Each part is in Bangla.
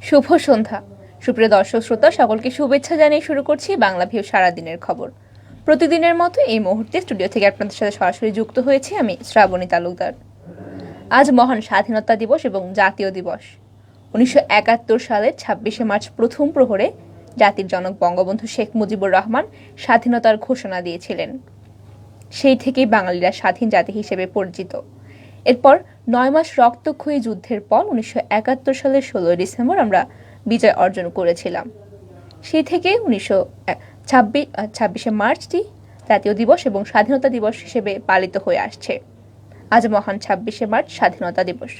শুভ সন্ধ্যা সুপ্রিয় দর্শক শ্রোতা সকলকে শুভেচ্ছা জানিয়ে শুরু করছি বাংলা ভিউ সারাদিনের খবর। প্রতিদিনের মতো এই মুহূর্তে স্টুডিও থেকে আপনাদের সাথে সরাসরি যুক্ত হয়েছি আমি শ্রাবণী তালুকদার। আজ মহান স্বাধীনতা দিবস এবং জাতীয় দিবস। 1971 সালের 26শে মার্চ প্রথম প্রহরে জাতির জনক বঙ্গবন্ধু শেখ মুজিবুর রহমান স্বাধীনতার ঘোষণা দিয়েছিলেন। সেই থেকেই বাঙালিরা স্বাধীন জাতি হিসেবে পরিচিত। এরপর 9 মাস রক্তক্ষয়ী যুদ্ধের পর 1971 সালের 16 ডিসেম্বর আমরা বিজয় অর্জন করেছিলাম। সেই থেকে 26শে মার্চটি জাতীয় দিবস এবং স্বাধীনতা দিবস হিসেবে পালিত হয়ে আসছে। আজ মহান 26শে মার্চ স্বাধীনতা দিবস।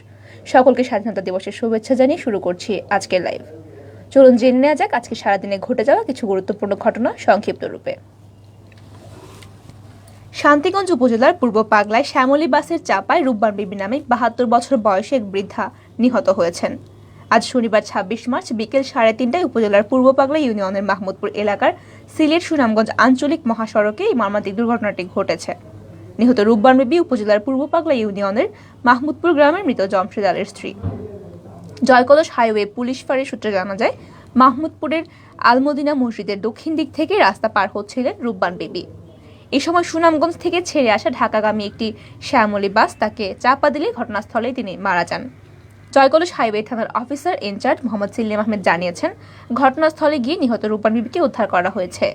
সকলকে স্বাধীনতা দিবসের শুভেচ্ছা জানিয়ে শুরু করছি আজকের লাইভ। চলুন জেনে নেওয়া যাক আজকে সারাদিনে ঘটে যাওয়া কিছু গুরুত্বপূর্ণ ঘটনা সংক্ষিপ্ত রূপে। শান্তিগঞ্জ উপজেলার পূর্ব পাগলায় শ্যামলী বাসের চাপায় রূপবান বিবি নামে 72 বছর বয়সী এক বৃদ্ধা নিহত হয়েছেন। আজ শনিবার 26 মার্চ বিকেল 3:30টায় উপজেলার পূর্ব পাগলা ইউনিয়নের মাহমুদপুর এলাকার সিলেট সুনামগঞ্জ আঞ্চলিক মহাসড়কে এই মর্মান্তিক দুর্ঘটনাটি ঘটেছে। নিহত রূপবান বিবি উপজেলার পূর্ব পাগলা ইউনিয়নের মাহমুদপুর গ্রামের মৃত জমশেদ আলীর স্ত্রী। জয়কলস হাইওয়ে পুলিশ ফাঁড়ির সূত্রে জানা যায়, মাহমুদপুরের আলমদিনা মসজিদের দক্ষিণ দিক থেকে রাস্তা পার হচ্ছিলেন রূপবান বিবি। এই সময় সুনামগঞ্জ থেকে ছেড়ে আসা ঢাকাগামী একটি শ্যামলী বাস তাকে চাপা দিলে ঘটনাস্থলেই তিনি মারা যান। জয়কলস হাইওয়ে থানার অফিসার ইনচার্জ মোহাম্মদ সিল্লেম আহমেদ জানিয়েছেন, ঘটনাস্থলে গিয়ে নিহত রূপবান বিবিকে উদ্ধার করা হয়েছে।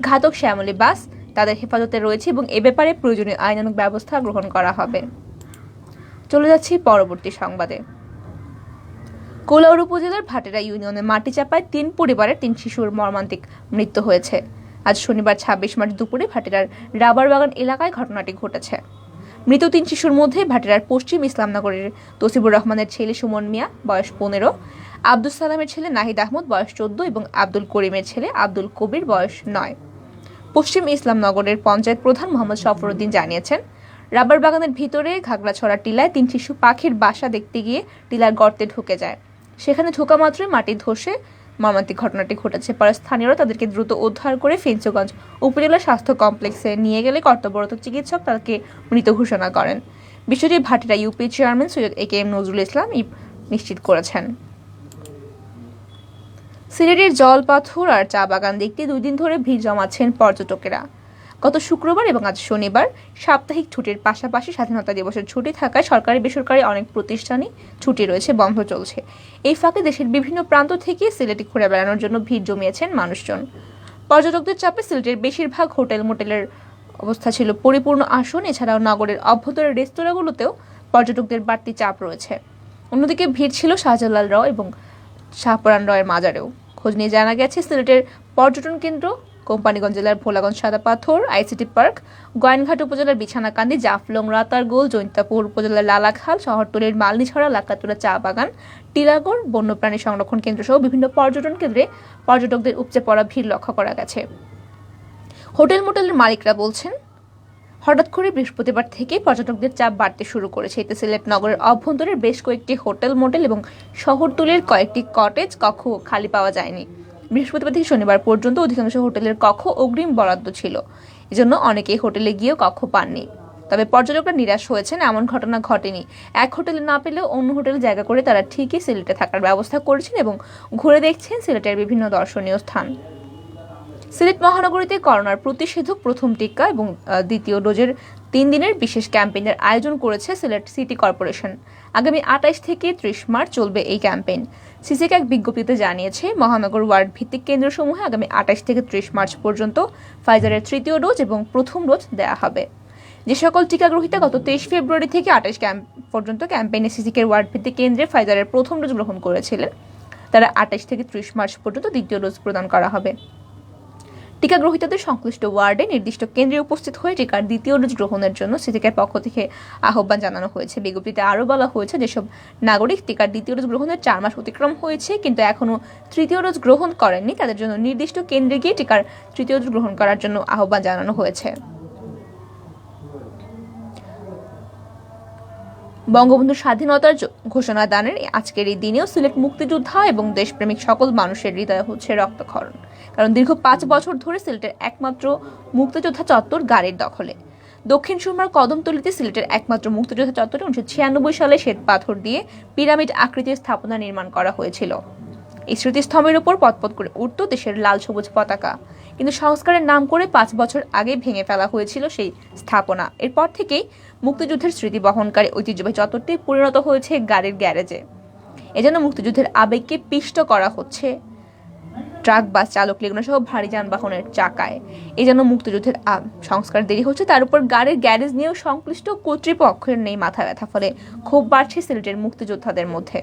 ঘাতক শ্যামলী বাস তাদের হেফাজতে রয়েছে এবং এ ব্যাপারে প্রয়োজনীয় আইনানুগ ব্যবস্থা গ্রহণ করা হবে। চলে যাচ্ছি পরবর্তী সংবাদে। কোলাউড় উপজেলার ভাটেরা ইউনিয়নের মাটি চাপায় 3 পরিবারের 3 শিশুর মর্মান্তিক মৃত্যু হয়েছে। আজ শনিবার 26 মার্চ দুপুরে ভাটেরার রাবার বাগান এলাকায় ঘটনাটি ঘটেছে। মৃত 3 শিশুর মধ্যে ভাটেরার পশ্চিম ইসলামনগরের তসিবুর রহমানের ছেলে সুমন মিয়া বয়স 15, আব্দুল সালামের ছেলে নাহিদ আহমদ বয়স 14 এবং আব্দুল করিমের ছেলে আব্দুল কবির বয়স 9। পশ্চিম ইসলামনগরের পঞ্চায়েত প্রধান মোহাম্মদ সফরউদ্দিন জানিয়েছেন, রাবার বাগানের ভিতরে ঘাগড়াছড়া টিলায় 3 শিশু পাখির বাসা দেখতে গিয়ে টিলার গর্তে ঢুকে যায়। সেখানে ঢোকা মাত্রই মাটি ধসে মর্মান্তিক ঘটনাটি ঘটেছে। পরে স্থানীয়রা তাদেরকে দ্রুত উদ্ধার করে ফেঞ্চগঞ্জ উপজেলা স্বাস্থ্য কমপ্লেক্সে নিয়ে গেলে কর্তব্যরত চিকিৎসক তাকে মৃত ঘোষণা করেন। বিষয়টি Bhatira UP chairman Syed AKM. Nazrul Islam নিশ্চিত করেছেন। সিলেটের জলপাথর আর চা বাগান দেখতে 2 দিন ধরে ভিড় জমাচ্ছেন পর্যটকেরা। গত শুক্রবার এবং আজ শনিবার সাপ্তাহিক ছুটির পাশাপাশি স্বাধীনতা দিবসের ছুটি থাকায় সরকারি বেসরকারি অনেক প্রতিষ্ঠানই ছুটি রয়েছে, বন্ধ চলছে। এই ফাঁকে দেশের বিভিন্ন প্রান্ত থেকে সিলেটে ঘুরে বেড়ানোর জন্য ভিড় জমিয়েছেন মানুষজন। পর্যটকদের চাপে সিলেটের বেশিরভাগ হোটেল মোটেলের অবস্থা ছিল পরিপূর্ণ আসন। এছাড়াও নগরের অভ্যন্তরের রেস্তোরাঁগুলোতেও পর্যটকদের বাড়তি চাপ রয়েছে। অন্যদিকে ভিড় ছিল শাহজালাল রাও এবং শাহপরান রয়ের মাজারেও। খোঁজ নিয়ে জানা গেছে, সিলেটের পর্যটন কেন্দ্র কোম্পানিগঞ্জ জেলার ভোলাগঞ্জ সাদা পাথর, আইসিটি পার্ক, গোয়েনঘাট উপজেলার বিছানাকান্দি, জাফলং, রাতারগোল, জৈন্তাপুর উপজেলার লালাখাল, শহরতলির মালনীছড়া, লাকাতুরা চা বাগান, টিলাগড় বন্যপ্রাণী সংরক্ষণ কেন্দ্র সহ বিভিন্ন পর্যটন কেন্দ্রে পর্যটকদের উপচে পড়া ভিড় লক্ষ্য করা গেছে। হোটেল মোটেলের মালিকরা বলছেন, হঠাৎ করে বৃহস্পতিবার থেকে পর্যটকদের চাপ বাড়তে শুরু করেছে। এতে সিলেট নগরের অভ্যন্তরের বেশ কয়েকটি হোটেল মোটেল এবং শহরতলির কয়েকটি কটেজ কক্ষ খালি পাওয়া যায়নি। বৃহস্পতিবার থেকে শনিবার পর্যন্ত অধিকাংশ হোটেলের কক্ষ অগ্রিম বরাদ্দ ছিল, এজন্য অনেকেই হোটেলে গিয়েও কক্ষ পাননি। তবে পর্যটকরা নিরাশ হয়েছেন, এমন ঘটনা ঘটেনি। এক হোটেলে না পেলেও অন্য হোটেলে জায়গা করে তারা ঠিকই সিলেটে থাকার ব্যবস্থা করেছেন এবং ঘুরে দেখছেন সিলেটের বিভিন্ন দর্শনীয় স্থান। সিলেট মহানগরীতে করোনার প্রতিষেধক প্রথম টিকা এবং দ্বিতীয় ডোজের 3 দিনের বিশেষ ক্যাম্পেইনের আয়োজন করেছে সিলেট সিটি কর্পোরেশন। আগামী 28 থেকে 30 মার্চ চলবে এই ক্যাম্পেইন। সিসিকে এক বিজ্ঞপ্তিতে জানিয়েছে, মহানগর ওয়ার্ড ভিত্তিক কেন্দ্রসমূহে আগামী 28 থেকে 30 মার্চ পর্যন্ত ফাইজারের তৃতীয় ডোজ এবং প্রথম ডোজ দেওয়া হবে। যে সকল টিকাগ্রহীতা গত 23 ফেব্রুয়ারি থেকে 28 পর্যন্ত ক্যাম্পেইনে সিসিকে ওয়ার্ড ভিত্তিক কেন্দ্রে ফাইজারের প্রথম ডোজ গ্রহণ করেছিলেন, তারা 28 থেকে 30 মার্চ পর্যন্ত দ্বিতীয় ডোজ প্রদান করা হবে। টিকাগ্রহীতাদের সংশ্লিষ্ট ওয়ার্ডে নির্দিষ্ট কেন্দ্রে উপস্থিত হয়ে টিকার দ্বিতীয় ডোজ গ্রহণের জন্য সিসিকের পক্ষ থেকে আহ্বান জানানো হয়েছে। বিজ্ঞপ্তিতে আরও বলা হয়েছে, যেসব নাগরিক টিকার দ্বিতীয় ডোজ গ্রহণের 4 মাস অতিক্রম হয়েছে কিন্তু এখনও তৃতীয় ডোজ গ্রহণ করেননি, তাদের জন্য নির্দিষ্ট কেন্দ্রে গিয়ে টিকার তৃতীয় ডোজ গ্রহণ করার জন্য আহ্বান জানানো হয়েছে। বঙ্গবন্ধুর স্বাধীনতার ঘোষণা দানের আজকের এই দিনেও সিলেট মুক্তিযোদ্ধা এবং দেশপ্রেমিক সকল মানুষের হৃদয়ে হচ্ছে রক্তক্ষরণ। কারণ দীর্ঘ 5 বছর ধরে সিলেটের একমাত্র মুক্তিযোদ্ধা চত্বর গাড়ির দখলে। দক্ষিণ সুরমার কদমতলীতে সিলেটের একমাত্র মুক্তিযোদ্ধা চত্বরে 1996 সালে শ্বেত পাথর দিয়ে পিরামিড আকৃতির স্থাপনা নির্মাণ করা হয়েছিল। এই স্মৃতিস্তম্ভের উপর পতপত করে উঠত দেশের লাল সবুজ পতাকা, কিন্তু সংস্কারের নাম করে 5 বছর আগে ভেঙে ফেলা হয়েছিল সেই স্থাপনা। এরপর থেকেই মুক্তিযুদ্ধের স্মৃতি বহনকারী ঐতিহ্যবাহী চত্বরটি পরিণত হয়েছে গাড়ির গ্যারেজে। এজন্য মুক্তিযুদ্ধের আবেগকে পিষ্ট করা হচ্ছে ট্রাক, বাস চালক, লেগুনা সহ ভারী যানবাহনের চাকায়। এই জন্য মুক্তিযুদ্ধের সংস্কার দেরি হচ্ছে, তার উপর গাড়ির গ্যারেজ নিয়েও সংশ্লিষ্ট কর্তৃপক্ষের নেই মাথা ব্যথা। ফলে ক্ষোভ বাড়ছে সিলেটের মুক্তিযোদ্ধাদের মধ্যে।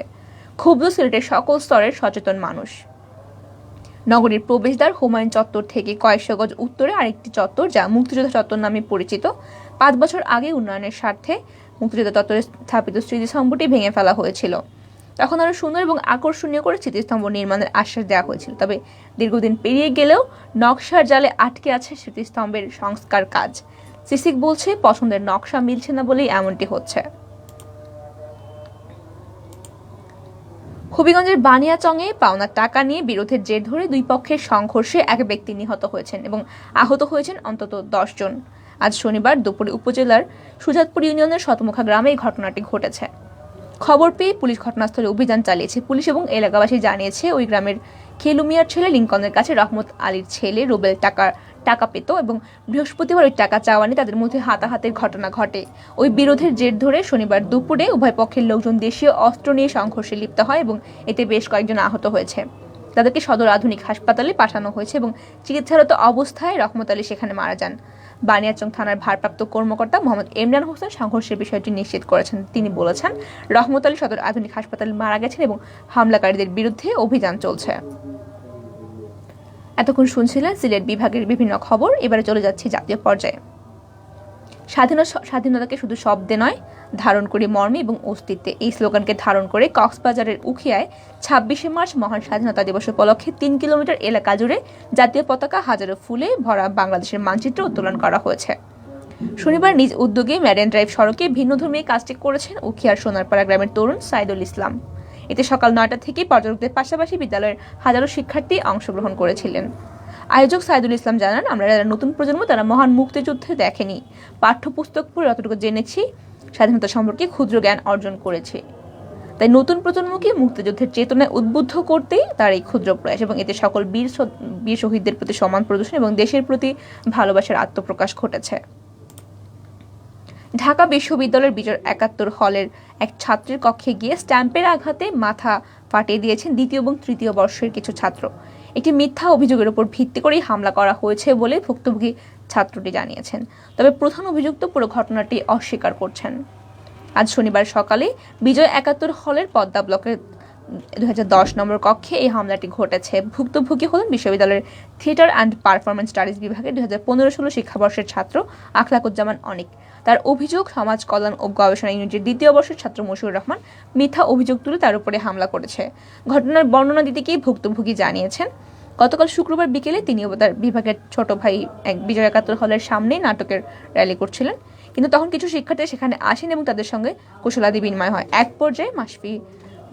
ক্ষুব্ধ সিলেটের সকল স্তরের সচেতন মানুষ। নগরীর প্রবেশদ্বার হুমায়ুন চত্বর থেকে কয়েকশো গজ উত্তরে আরেকটি চত্বর, যা মুক্তিযোদ্ধা চত্বর নামে পরিচিত। 5 বছর আগে উন্নয়নের স্বার্থে মুক্তিযোদ্ধা চত্বরে স্থাপিত স্মৃতিস্তম্ভটি ভেঙে ফেলা হয়েছিল। তখন আরো সুন্দর এবং আকর্ষণীয় করে স্মৃতিস্তম্ভ নির্মাণের আশ্বাস দেওয়া হয়েছিল। তবে দীর্ঘদিন পেরিয়ে গেলেও নকশার জালে আটকে আছে স্মৃতিস্তম্ভের সংস্কার কাজ। সিসিক বলছে, পছন্দের নকশা মিলছে না বলেই এমনটি হচ্ছে। হবিগঞ্জের বানিয়াচংয়ে পাওনা টাকা নিয়ে বিরোধের জের ধরে দুই পক্ষের সংঘর্ষে এক ব্যক্তি নিহত হয়েছেন এবং আহত হয়েছেন অন্তত 10 জন। আজ শনিবার দুপুরে উপজেলার সুজাতপুর ইউনিয়নের শতমুখা গ্রামে এই ঘটনাটি ঘটেছে। খবর পেয়ে পুলিশ ঘটনাস্থলে অভিযান চালিয়েছে। পুলিশ এবং এলাকাবাসী জানিয়েছে, ওই গ্রামের খেলু মিয়ার ছেলে লিঙ্কনের কাছে রহমত আলীর ছেলে রুবেল টাকা পেত এবং বৃহস্পতিবার ওই টাকা চাওয়া নিয়ে তাদের মধ্যে হাতাহাতির ঘটনা ঘটে। ওই বিরোধের জের ধরে শনিবার দুপুরে উভয় পক্ষের লোকজন দেশীয় অস্ত্র নিয়ে সংঘর্ষে লিপ্ত হয় এবং এতে বেশ কয়েকজন আহত হয়েছে। তাদেরকে সদর আধুনিক হাসপাতালে পাঠানো হয়েছে এবং চিকিৎসারত অবস্থায় রহমত আলী সেখানে মারা যান। বানিয়াচং থানার ভারপ্রাপ্ত কর্মকর্তা মোহাম্মদ ইমরান হোসেন সংঘর্ষের বিষয়টি নিশ্চিত করেছেন। তিনি বলেছেন, রহমত আলী সদর আধুনিক হাসপাতালে মারা গেছেন এবং হামলাকারীদের বিরুদ্ধে অভিযান চলছে। এতক্ষণ শুনছিলেন সিলেট বিভাগের বিভিন্ন খবর। এবারে চলে যাচ্ছি জাতীয় পর্যায়ে। স্বাধীনতাকে শুধু শব্দে নয়, ধারণ করে মর্মে এবং অস্তিত্বে, এই স্লোগানকে ধারণ করে কক্সবাজারের উখিয়ায় 26শে মার্চ মহান স্বাধীনতা দিবস উপলক্ষে 3 কিলোমিটার এলাকা জুড়ে জাতীয় পতাকা হাজারো ফুলে ভরা বাংলাদেশের মানচিত্র উত্তোলন করা হয়েছে। শনিবার নিজ উদ্যোগে ম্যারিন ড্রাইভ সড়কে ভিন্নধর্মী কাজটি করেছেন উখিয়ার সোনারপাড়া গ্রামের তরুণ সাইদুল ইসলাম। এতে সকাল 9টা থেকে পর্যটকদের পাশাপাশি বিদ্যালয়ের হাজারো শিক্ষার্থী অংশগ্রহণ করেছিলেন। আয়োজক সাইদুল ইসলাম জানান, আমরা যারা নতুন প্রজন্ম তারা মহান মুক্তিযুদ্ধে দেখেনি, পাঠ্যপুস্তক পড়ে যতটুকু জেনেছি, স্বাধীনতা সম্পর্কে ক্ষুদ্র জ্ঞান অর্জন করেছে। তাই নতুন প্রজন্মকে মুক্তিযুদ্ধের চেতনায় উদ্বুদ্ধ করতেই তার এই ক্ষুদ্র প্রয়াস এবং এতে সকল বীর শহীদদের প্রতি সম্মান প্রদর্শন এবং দেশের প্রতি ভালোবাসার আত্মপ্রকাশ ঘটেছে। ঢাকা বিশ্ববিদ্যালয়ের বিজয় 71 হলের এক ছাত্রের কক্ষে গিয়ে স্ট্যাম্পের আঘাতে মাথা ফাটিয়ে দিয়েছেন 2য় এবং 3য় বর্ষের কিছু ছাত্র। একটি মিথ্যা অভিযোগের উপর ভিত্তি করেই হামলা করা হয়েছে বলে ভুক্তভোগী ছাত্রটি জানিয়েছেন। তবে প্রধান অভিযুক্ত পুরো ঘটনাটি অস্বীকার করছেন। আজ শনিবার সকালে বিজয় 71 হলের পদ্মা ব্লকের 2010 নম্বর কক্ষে এই হামলাটি ঘটেছে। ভুক্তভোগী হলেন বিশ্ববিদ্যালয়ের থিয়েটার অ্যান্ড পারফরমেন্স স্টাডিজ বিভাগের 2015-16 শিক্ষাবর্ষের ছাত্র আখলাকুজ্জামান অনিক। তার অভিযোগ, সমাজ কল্যাণ ও গবেষণা ইউনিটের 2য় বর্ষের ছাত্র মশিউর রহমান মিথ্যা অভিযোগ তুলে তার উপরে হামলা করেছে। ঘটনার বর্ণনা দিতে গিয়ে ভুক্তভোগী জানিয়েছেন, গতকাল শুক্রবার বিকেলে তিনি ও তার বিভাগের ছোট ভাই এক বিজয় 71 হলের সামনেই নাটকের র্যালি করছিলেন, কিন্তু তখন কিছু শিক্ষার্থী সেখানে আসেন এবং তাদের সঙ্গে কুশলাদি বিনিময় হয়। এক পর্যায়ে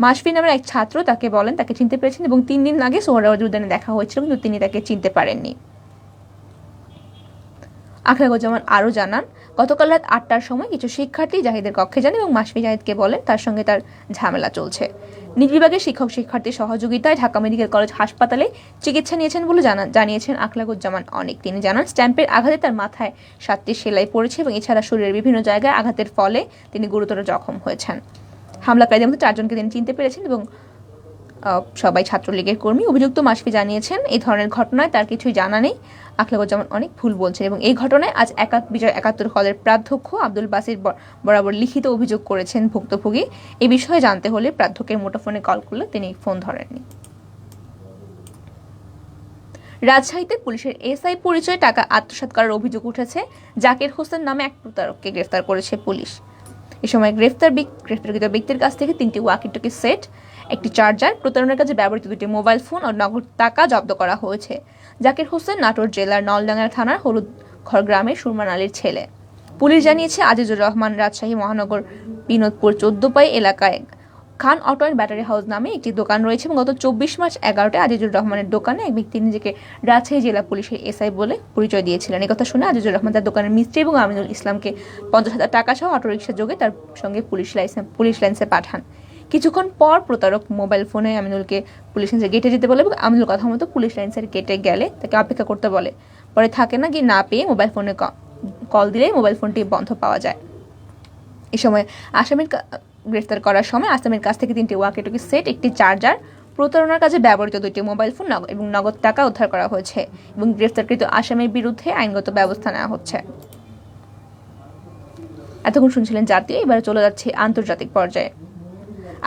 মাসফি নামের এক ছাত্র তাকে বলেন তাকে চিনতে পেরেছেন এবং 3 দিন আগে সোহরাওয়ার্দী উদ্যানে দেখা হয়েছিল, কিন্তু তিনি তাকে চিনতে পারেননি। আখলাকুজ্জামান আরও জানান, গতকাল রাত 8টার সময় কিছু শিক্ষার্থী জাহিদের কক্ষে যান এবং মাসফি জাহিদকে বলেন তার সঙ্গে তার ঝামেলা চলছে। নিজ বিভাগের শিক্ষক-শিক্ষার্থীর সহযোগিতায় ঢাকা মেডিকেল কলেজ হাসপাতালে চিকিৎসা নিয়েছেন বলে জানিয়েছেন আখলাকুজ্জামান অনিক। তিনি জানান, স্ট্যাম্পের আঘাতে তার মাথায় 7টি সেলাই পড়েছে এবং এছাড়া শরীরের বিভিন্ন জায়গায় আঘাতের ফলে তিনি গুরুতর জখম হয়েছেন। হামলাকারীদের মধ্যে 4 জনকে তিনি চিনতে পেরেছেন এবং সবাই ছাত্রলীগের কর্মী। অভিযুক্ত মাসফি জানিয়েছেন, এই ধরনের ঘটনায় তার কিছুই জানা নেই। আখলাকুজ্জামান অনেক ভুল বলছেন এবং এই ঘটনায় আজ বিজয় 71 হলের প্রাধ্যক্ষ আব্দুল বাসির বরাবর লিখিত অভিযোগ করেছেন ভুক্তভোগী। এই বিষয়ে জানতে হলে প্রাধ্যক্ষের মুঠোফোনে কল করলে তিনি ফোন ধরেননি। রাজশাহীতে পুলিশের এসআই পরিচয়ে টাকা আত্মসাৎ করার অভিযোগ উঠেছে। জাকির হোসেন নামে এক প্রতারককে গ্রেফতার করেছে পুলিশ। এ সময় গ্রেফতারকৃত ব্যক্তির কাছ থেকে 3টি ওয়াকি-টকি সেট, একটি চার্জার, প্রতারণার কাজে ব্যবহৃত 2টি মোবাইল ফোন ও নগদ টাকা জব্দ করা হয়েছে। জাকির হোসেন নাটোর জেলার নলডাঙ্গা থানার হলুদঘর গ্রামের সুরমান আলীর ছেলে। পুলিশ জানিয়েছে, আজিজুর রহমান রাজশাহী মহানগর বিনোদপুর 14 এলাকায় খান অটো অ্যান্ড ব্যাটারি হাউস নামে একটি দোকান রয়েছে এবং গত 24 মার্চ 11টায় আজিজুর রহমানের দোকানে এক ব্যক্তি নিজেকে রাজশাহী জেলা পুলিশের এসআই বলে পরিচয় দিয়েছিলেন। একথা শুনে আজিজুর রহমান তার দোকানের মিস্ত্রি এবং আমিনুল ইসলামকে 50,000 টাকা সহ অটোরিকশা যোগে তার সঙ্গে পুলিশ লাইন্সে পাঠান। কিছুক্ষণ পর প্রতারক মোবাইল ফোনে আমিনুলকে পুলিশ লাইন্সের গেটে যেতে বলে এবং আমিনুল কথা মতো পুলিশ লাইন্সের গেটে গেলে তাকে অপেক্ষা করতে বলে। পরে থাকে না গিয়ে না পেয়ে মোবাইল ফোনে কল দিলে মোবাইল ফোনটি বন্ধ পাওয়া যায়। এই সময় আসামির গ্রেফতার করার সময় আসামির কাছ থেকে 3টি ওয়াকিটকি সেট, একটি চার্জার, প্রতারণার কাজে ব্যবহৃত 2টি মোবাইল ফোন এবং নগদ টাকা উদ্ধার করা হয়েছে এবং গ্রেফতারকৃত আসামির বিরুদ্ধে আইনগত ব্যবস্থা নেওয়া হচ্ছে। এতক্ষণ শুনছিলেন জাতীয়, এবারে চলে যাচ্ছে আন্তর্জাতিক পর্যায়ে।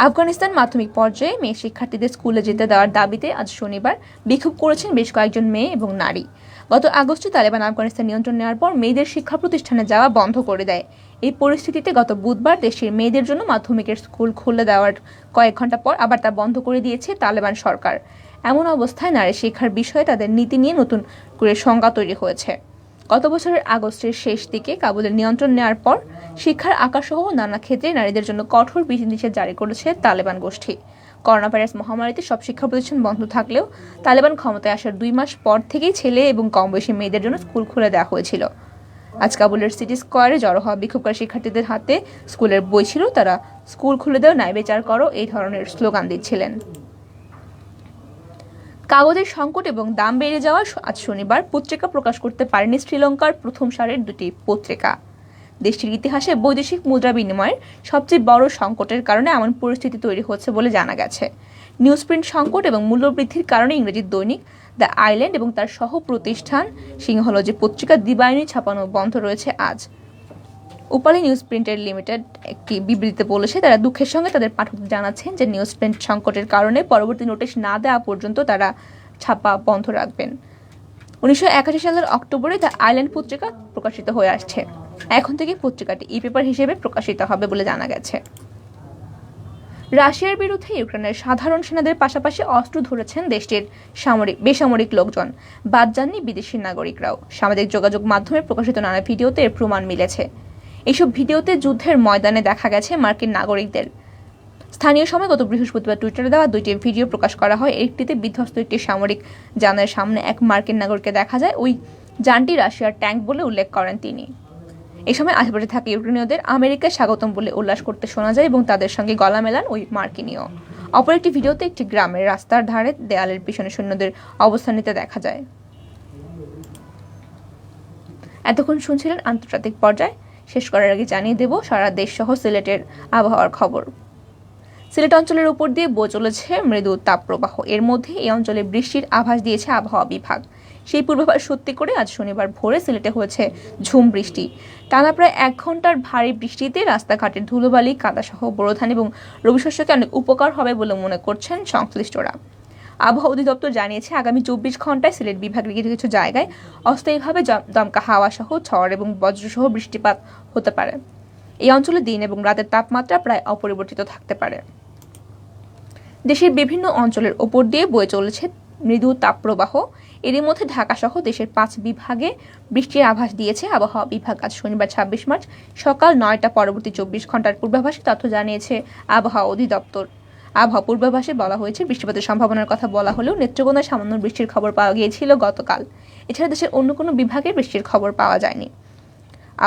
আফগানিস্তান মাধ্যমিক পর্যায়ে মেয়ে শিক্ষার্থীদের স্কুলে যেতে দেওয়ার দাবিতে আজ শনিবার বিক্ষোভ করেছেন বেশ কয়েকজন মেয়ে এবং নারী। গত আগস্টে তালেবান আফগানিস্তান নিয়ন্ত্রণ নেওয়ার পর মেয়েদের শিক্ষা প্রতিষ্ঠানে যাওয়া বন্ধ করে দেয়। এই পরিস্থিতিতে গত বুধবার দেশের মেয়েদের জন্য মাধ্যমিকের স্কুল খুলে দেওয়ার কয়েক ঘন্টা পর আবার তা বন্ধ করে দিয়েছে তালেবান সরকার। এমন অবস্থায় নারী শিক্ষার বিষয়ে তাদের নীতি নিয়ে নতুন করে সংজ্ঞা তৈরি হয়েছে। গত বছরের আগস্টের শেষ দিকে কাবুলের নিয়ন্ত্রণ নেওয়ার পর শিক্ষার আকারসহ নানা ক্ষেত্রে নারীদের জন্য কঠোর বিধিনিষেধ জারি করেছে তালেবান গোষ্ঠী। করোনা ভাইরাস মহামারীতে সব শিক্ষা প্রতিষ্ঠান বন্ধ থাকলেও তালেবান ক্ষমতায় আসার 2 মাস পর থেকেই ছেলে এবং কম বয়সী মেয়েদের জন্য স্কুল খুলে দেওয়া হয়েছিল। আজ কাবুলের সিটি স্কোয়ারে জড়ো হওয়া বিক্ষোভকারী শিক্ষার্থীদের হাতে স্কুলের বই ছিল। তারা স্কুল খুলে দেওয়া ন্যায় বিচার করো এই ধরনের স্লোগান দিচ্ছিলেন। কাগজের সংকট এবং দাম বেড়ে যাওয়া আজ শনিবার পত্রিকা প্রকাশ করতে পারেনি শ্রীলঙ্কার প্রথম সারির 2টি পত্রিকা। দেশটির ইতিহাসে বৈদেশিক মুদ্রা বিনিময়ের সবচেয়ে বড় সংকটের কারণে এমন পরিস্থিতি তৈরি হচ্ছে বলে জানা গেছে। নিউজ প্রিন্ট সংকট এবং মূল্যবৃদ্ধির কারণে ইংরেজি দৈনিক দ্য আইল্যান্ড এবং তার সহ প্রতিষ্ঠান সিংহলজি পত্রিকা দিবায়নী ছাপানো বন্ধ রয়েছে আজ। উপালি নিউজ প্রিন্টের লিমিটেড একটি বিবৃতিতে বলেছে, তারা দুঃখের সঙ্গে তাদের পাঠকদের জানাচ্ছেন যে নিউজ প্রিন্ট সংকটের কারণে পরবর্তী নোটিশ না দেওয়া পর্যন্ত তারা ছাপা বন্ধ রাখবেন। 1981 সালের অক্টোবরে দ্য আইল্যান্ড পত্রিকা প্রকাশিত হয়ে আসছে। এখন থেকে পত্রিকাটি ই-পেপার হিসেবে প্রকাশিত হবে বলে জানা গেছে। রাশিয়ার বিরুদ্ধে ইউক্রেনের সাধারণ সেনাদের পাশাপাশি অস্ত্র ধরেছেন দেশটির বেসামরিক লোকজন, বাদ যাননি বিদেশি নাগরিকরাও। সামাজিক যোগাযোগ মাধ্যমে প্রকাশিত নানা ভিডিওতে এর প্রমাণ মিলেছে। এইসব ভিডিওতে যুদ্ধের ময়দানে দেখা গেছে মার্কিন নাগরিকদের। স্থানীয় সময় গত বৃহস্পতিবার টুইটারে দেওয়া 2টি ভিডিও প্রকাশ করা হয়। একটিতে বিধ্বস্ত একটি সামরিক যানের সামনে এক মার্কিন নাগরিককে দেখা যায়। ওই যানটি রাশিয়ার ট্যাঙ্ক বলে উল্লেখ করেন তিনি। এই সময় আশেপাশে থাকা ইউক্রেনীয়দের আমেরিকায় স্বাগতম বলে উল্লাস করতে শোনা যায় এবং তাদের সঙ্গে গলা মেলান ওই মার্কিনীয়। অপর একটি ভিডিওতে একটি গ্রামের রাস্তার ধারে দেয়ালের পিছনে সৈন্যদের অবস্থান নিতে দেখা যায়। এতক্ষণ শুনছিলেন আন্তর্জাতিক পর্যায়ে। শেষ করার আগে জানিয়ে দেব সারা দেশ সহ সিলেটের আবহাওয়ার খবর। সিলেট অঞ্চলের উপর দিয়ে বয়ে চলেছে মৃদু তাপপ্রবাহ। এর মধ্যে এই অঞ্চলে বৃষ্টির আভাস দিয়েছে আবহাওয়া বিভাগ। সেই পূর্বাভাস সত্যি করে আজ শনিবার ভোরে সিলেটে হয়েছে ঝুম বৃষ্টি। টানা প্রায় 1 ঘন্টার ভারী বৃষ্টিতে রাস্তাঘাটের ধুলোবালি, কাদাসহ বোরো ধান এবং রবি শস্যকে অনেক উপকার হবে বলে মনে করছেন সংশ্লিষ্টরা। আবহাওয়া অধিদপ্তর জানিয়েছে, আগামী 24 ঘন্টায় সিলেট বিভাগের কিছু কিছু জায়গায় অস্থায়ীভাবে দমকা হাওয়া সহ ঝড় এবং বজ্রসহ বৃষ্টিপাত হতে পারে। এই অঞ্চলে দিন এবং রাতের তাপমাত্রা প্রায় অপরিবর্তিত থাকতে পারে। দেশের বিভিন্ন অঞ্চলের ওপর দিয়ে বয়ে চলেছে মৃদু তাপপ্রবাহ। এরই মধ্যে ঢাকা সহ দেশের 5 বিভাগে বৃষ্টির আভাস দিয়েছে আবহাওয়া বিভাগ। আজ শনিবার 26 মার্চ সকাল 9টা পরবর্তী 24 ঘন্টার পূর্বাভাসে তথ্য জানিয়েছে আবহাওয়া অধিদপ্তর। আবহাওয়া পূর্বাভাসে বলা হয়েছে, বৃষ্টিপাতের সম্ভাবনার কথা বলা হলেও নেত্রকোনায় সামান্য বৃষ্টির খবর পাওয়া গিয়েছিল গতকাল। এছাড়া দেশের অন্য কোনো বিভাগে বৃষ্টির খবর পাওয়া যায়নি।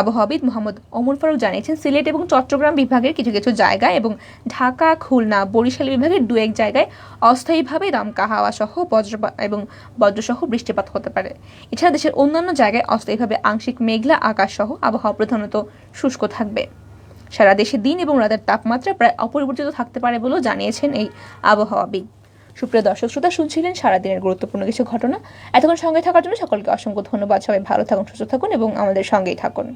আবহাওয়াবিদ মোহাম্মদ ওমর ফারুক জানিয়েছেন, সিলেট এবং চট্টগ্রাম বিভাগের কিছু কিছু জায়গায় এবং ঢাকা, খুলনা, বরিশাল বিভাগের 2-1 জায়গায় অস্থায়ীভাবে দমকা হাওয়া সহ বজ্রসহ বৃষ্টিপাত হতে পারে। এছাড়া দেশের অন্যান্য জায়গায় অস্থায়ীভাবে আংশিক মেঘলা আকাশ সহ আবহাওয়া প্রধানত শুষ্ক থাকবে। সারা দেশে দিন এবং রাতের তাপমাত্রা প্রায় অপরিবর্তিত থাকতে পারে বলেও জানিয়েছেন এই আবহাওয়াবিদ। সুপ্রিয় দর্শক শ্রোতা, শুনছিলেন সারাদিনের গুরুত্বপূর্ণ কিছু ঘটনা। এতক্ষণ সঙ্গে থাকার জন্য সকলকে অসংখ্য ধন্যবাদ। সবাই ভালো থাকুন, সুস্থ থাকুন এবং আমাদের সঙ্গেই থাকুন।